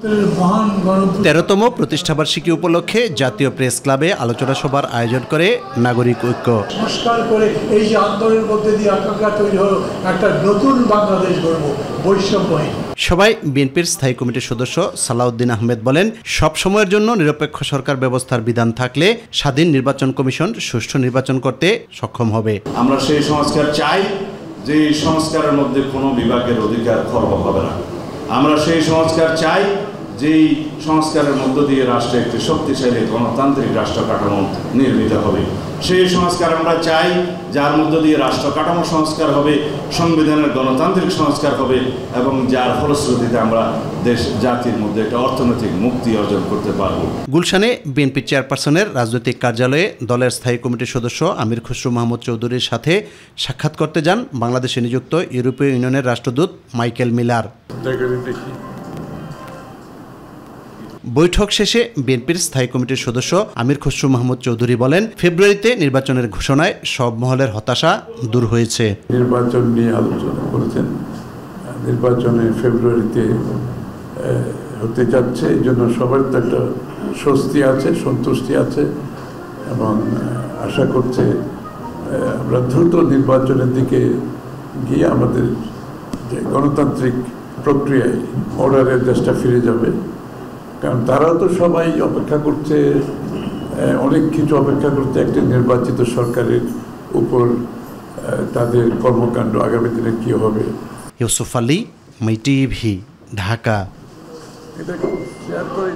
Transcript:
13তম প্রতিষ্ঠাবার্ষিকী উপলক্ষে জাতীয় প্রেস ক্লাবে আলোচনা সভার আয়োজন করে নাগরিক ঐক্য। সংস্কার করে এই যে আন্দোলনের মধ্যে দিয়ে আকাঙ্ক্ষা তৈরি হলো একটা নতুন বাংলাদেশ গড়ব, বৈষম্যহীন। সবাই বিএনপির স্থায়ী কমিটির সদস্য সালাউদ্দিন আহমেদ বলেন, সব সময়ের জন্য নিরপেক্ষ সরকার ব্যবস্থার বিধান থাকলে স্বাধীন নির্বাচন কমিশন সুষ্ঠু নির্বাচন করতে সক্ষম হবে। আমরা সেই সংস্কার চাই যে সংস্কারের মধ্যে কোনো বিভাগের অধিকার খর্ব হবে না। আমরা সেই সংস্কার চাই যেই সংস্কারের মধ্য দিয়ে রাষ্ট্রে একটি শক্তিশালী গণতান্ত্রিক রাষ্ট্র কাঠামো নির্মিত হবে। সেই সংস্কার আমরা চাই যার মধ্য দিয়ে রাষ্ট্র কাঠামো সংস্কার হবে, সংবিধানের গণতান্ত্রিক সংস্কার হবে এবং যার ফলশ্রুতিতে আমরা দেশ জাতির মধ্যে একটা অর্থনৈতিক মুক্তি অর্জন করতে পারব। গুলশানে বিএনপি চেয়ারপারসনের রাজনৈতিক কার্যালয়ে দলের স্থায়ী কমিটির সদস্য আমির খসরু মাহমুদ চৌধুরীর সাথে সাক্ষাৎ করতে যান বাংলাদেশে নিযুক্ত ইউরোপীয় ইউনিয়নের রাষ্ট্রদূত মাইকেল মিলার। বৈঠক শেষে বিএনপির স্থায়ী কমিটির সদস্য আমির খসরু মাহমুদ চৌধুরী বলেন, ফেব্রুয়ারিতে নির্বাচনের ঘোষণায় সব মহলের হতাশা দূর হয়েছে। নির্বাচন নিয়ে আলোচনা করেছেন, নির্বাচনে ফেব্রুয়ারিতে হতে যাচ্ছে, এই জন্য সবার তো একটা স্বস্তি আছে, সন্তুষ্টি আছে এবং আশা করছে আমরা দ্রুত নির্বাচনের দিকে গিয়ে আমাদের যে গণতান্ত্রিক প্রক্রিয়ায় অর্ডারের দেশটা ফিরে যাবে। কারণ তারাও তো সবাই অপেক্ষা করছে, অনেক কিছু অপেক্ষা করছে একটি নির্বাচিত সরকারের উপর, তাদের কর্মকাণ্ড আগামী দিনে কি হবে। ইউসুফ আলী, মাই টিভি, ঢাকা। এটা শেয়ার করে